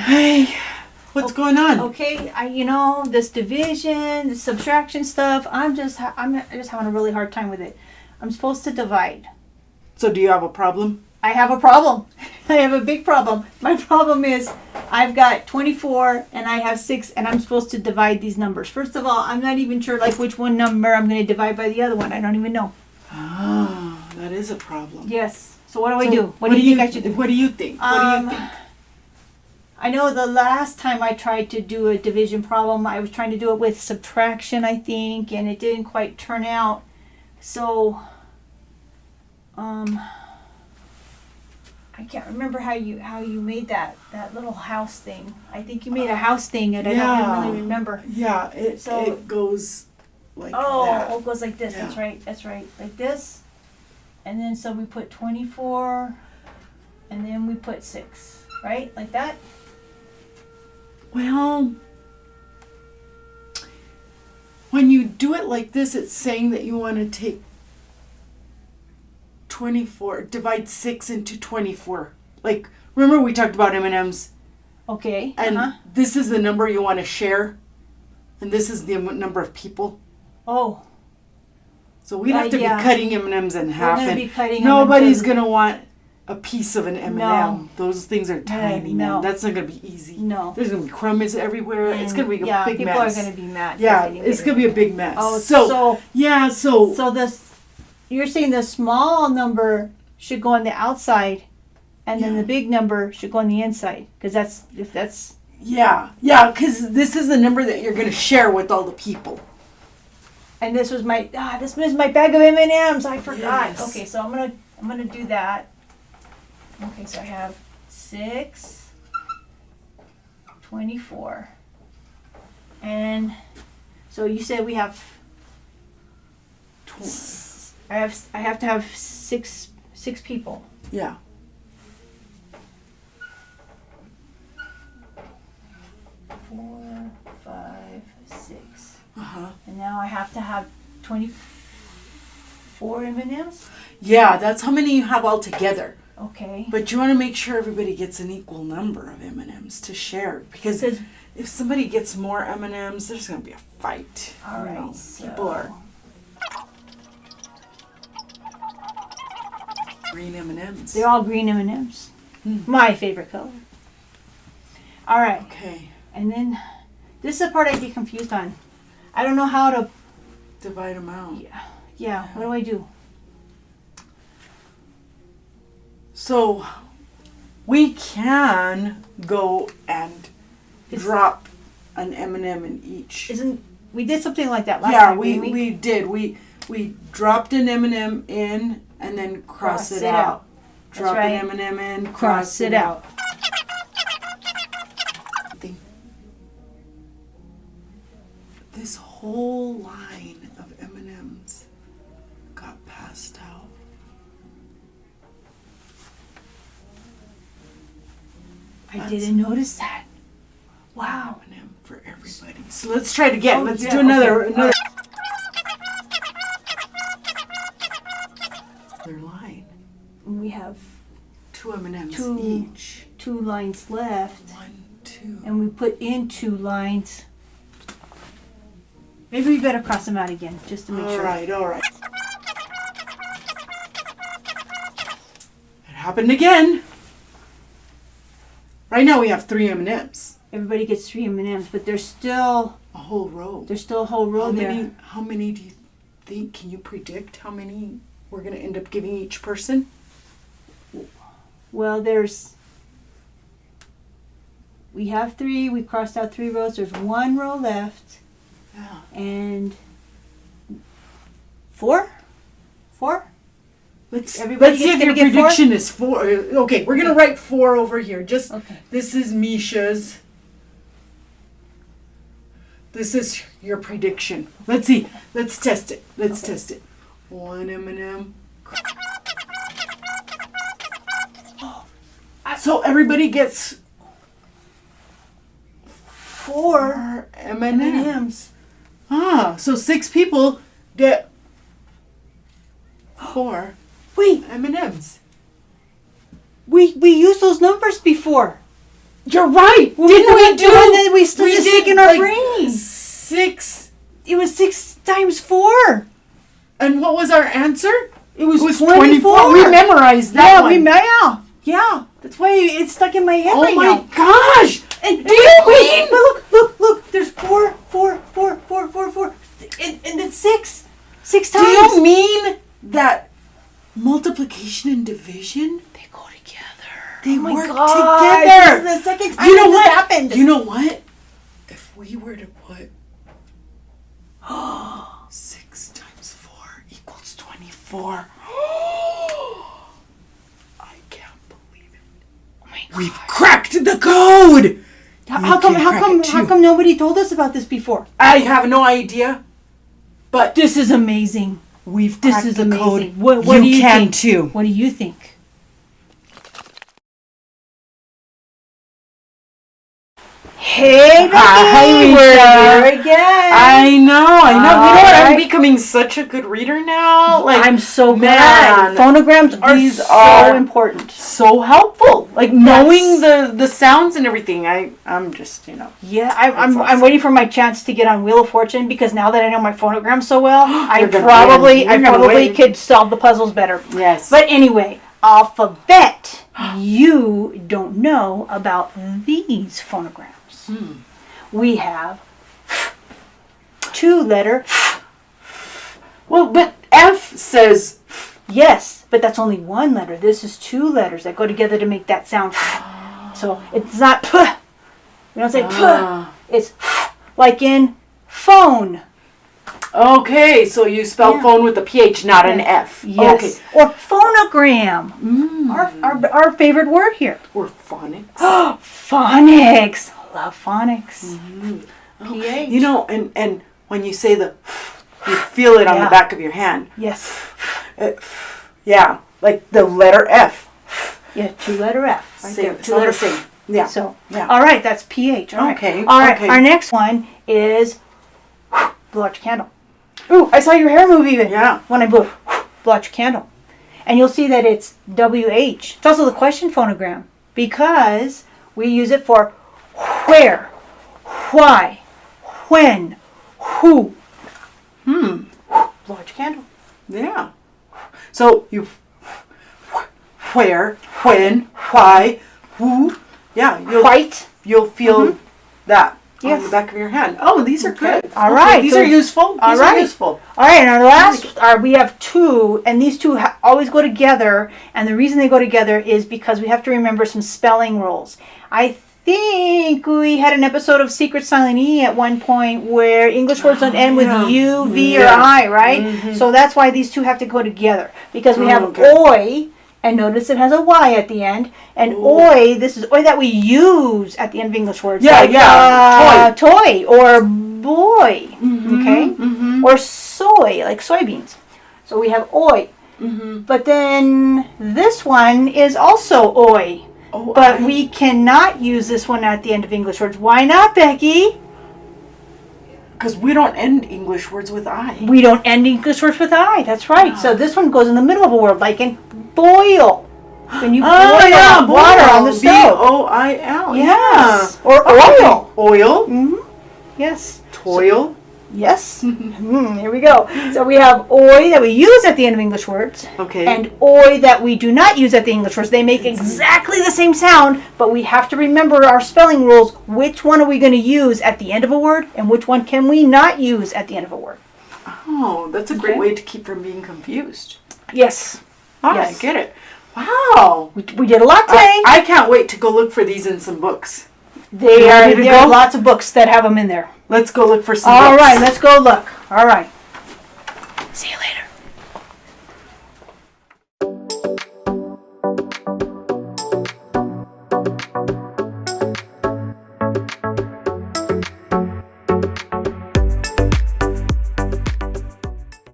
Hey, what's going on? Okay, this division, this subtraction stuff. I'm just having a really hard time with it. I'm supposed to divide. So do you have a problem? I have a problem. I have a big problem. My problem is I've got 24 and I have 6 and I'm supposed to divide these numbers. First of all, I'm not even sure which one number I'm going to divide by the other one. I don't even know. Oh, that is a problem. Yes. So what do I do? What do you think I should do? What do you think? What do you think? I know the last time I tried to do a division problem, I was trying to do it with subtraction, I think, and it didn't quite turn out. So, I can't remember how you made that little house thing. I think you made a house thing, and I don't really remember. Yeah, it goes like that. Oh, it goes like this. Yeah. That's right. Like this. And then so we put 24, and then we put 6, right? Like that? Well, when you do it like this, it's saying that you want to take 24, divide 6 into 24. Like, remember we talked about M&Ms? Okay. And this is the number you want to share, and this is the number of people. Oh. So we'd have to be cutting M&Ms in half, We're gonna be cutting nobody's going to want a piece of an M&M. No. Those things are tiny, man. That's not going to be easy. No. There's going to be crumbs everywhere. It's going to be a big mess. People are going to be mad. Yeah, it's going to be a big mess. Oh, So you're saying the small number should go on the outside, and then the big number should go on the inside, because that's. Yeah, because this is the number that you're going to share with all the people. And this was my bag of M&Ms. I forgot. Yes. Okay, so I'm gonna do that. Okay, so I have 6, 24, and so you said we have. I have to have six people. Yeah. Four, 5, 6. Uh-huh. And now I have to have 24 M&Ms? Yeah, that's how many you have all together. Okay. But you want to make sure everybody gets an equal number of M&Ms to share, because if somebody gets more M&Ms, there's going to be a fight. All right. So people are green M&Ms. They're all green M&Ms. My favorite color. All right. Okay. And then this is the part I get confused on. I don't know how to divide them out. Yeah. What do I do? So we can go and drop an M&M in each. We did something like that last time? Yeah, we did. We dropped an M&M in and then cross it out. Drop an M&M in, cross it out. This whole line of M&Ms got passed out. I didn't notice that. Wow. M&M for everybody. So let's try it again. Let's do another line. We have 2 M&Ms each. 2 lines left. 1, 2. And we put in 2 lines. Maybe we better cross them out again, just to make sure. All right. It happened again. Right now we have 3 M&Ms. Everybody gets 3 M&Ms, but there's still a whole row. There's still a whole row there. How many do you think? Can you predict how many we're going to end up giving each person? Well, we have 3. We crossed out 3 rows. There's 1 row left. Yeah. And 4? Let's see if your prediction is 4. Okay, we're going to write 4 over here. This is Misha's. This is your prediction. Let's see. Let's test it. Test it. 1 M&M. So everybody gets 4 M&Ms. So 6 people get 4 Wait, M&Ms. we used those numbers before. You're right. Didn't we do? And then we still just stick in our like brains. 6. It was 6 times 4. And what was our answer? It was 24. We memorized that one. Yeah. That's why it's stuck in my head Oh right my now. gosh! And do you mean? Look. There's 4. And it's 6. 6 times. Do you mean that multiplication and division? They go together. They Oh my work God. together. This is the second time You know this what? happened. You know what? If we were to put 6 times 4 equals 24. I can't believe it. Oh my God. We've cracked the code. How come nobody told us about this before? I have no idea. But This is amazing. we've This cracked is the amazing. code. What you do you can think? too. What do you think? Hey, Becky, Hi, we're Lisa. here again. I know. You know what? I'm Alright. becoming such a good reader now. Like, I'm so glad. man, Phonograms are these so are important. so helpful. Like knowing the sounds and everything. I'm just, Yeah, I'm awesome. waiting for my chance to get on Wheel of Fortune because now that I know my phonograms so well, I You're gonna probably win. You're gonna probably win. could solve the puzzles better. Yes. But anyway, alphabet. You don't know about these phonograms. We have 2-letter. Well, but F says Yes, but that's only 1 letter. This is 2 letters that go together to make that sound. So it's not p. We don't say p. It's like in phone. okay. So you spell Yeah. phone with a PH, not an F. Yes. Okay. Or phonogram. Our favorite word here. Or phonics. Phonics. I love phonics. PH. You know, and when you say you feel it on Yeah. the back of your hand. Yes. Yeah, like the letter F. Yeah, 2-letter F. Right there. Same, 2-letter same. Yeah. So, yeah. all right, that's PH. All right. Okay, All right. okay. Our next one is blow out your candle. Ooh, I saw your hair move even. Yeah. When I blew out your candle. And you'll see that it's WH. It's also the question phonogram because we use it for where, why, when, who. Blow out your candle. Yeah. So you where, when, why, who. Yeah, you'll feel that on the back of your hand. Oh, these are good. All right. These So- are useful. These all are right. useful. All right, and our last, we have 2, and these 2 always go together. And the reason they go together is because we have to remember some spelling rules. I think we had an episode of Secret Silent E at one point where English words don't end with U, V, or Yeah. I, right? So that's why these 2 have to go together. Because we have okay. oi, and notice it has a Y at the end. And oi, this is oi that we use at the end of English words. Yeah, like, toy or boy, okay? Or soy, like soybeans. So we have oi. But then this one is also oi. Oh, But we cannot use this one at the end of English words. Why not, Becky? because we don't end English words with I. We don't end English words with I. That's right. So this one goes in the middle of a word, like in boil. When you boil water on the stove. BOIL. Yes. Yeah. Or oil. Oil. Yes. Toil. Yes. Here we go. So we have oi that we use at the end of English words. Okay. And oi that we do not use at the English words. They make exactly the same sound, but we have to remember our spelling rules. Which one are we going to use at the end of a word, and which one can we not use at the end of a word? Oh, that's a great Okay. way to keep from being confused. Yes. All Yes. right, get it. Wow. We did a lot today. I can't wait to go look for these in some books. There ready to are go? lots of books that have them in there. Let's go look for some All books. right, let's go look. All right.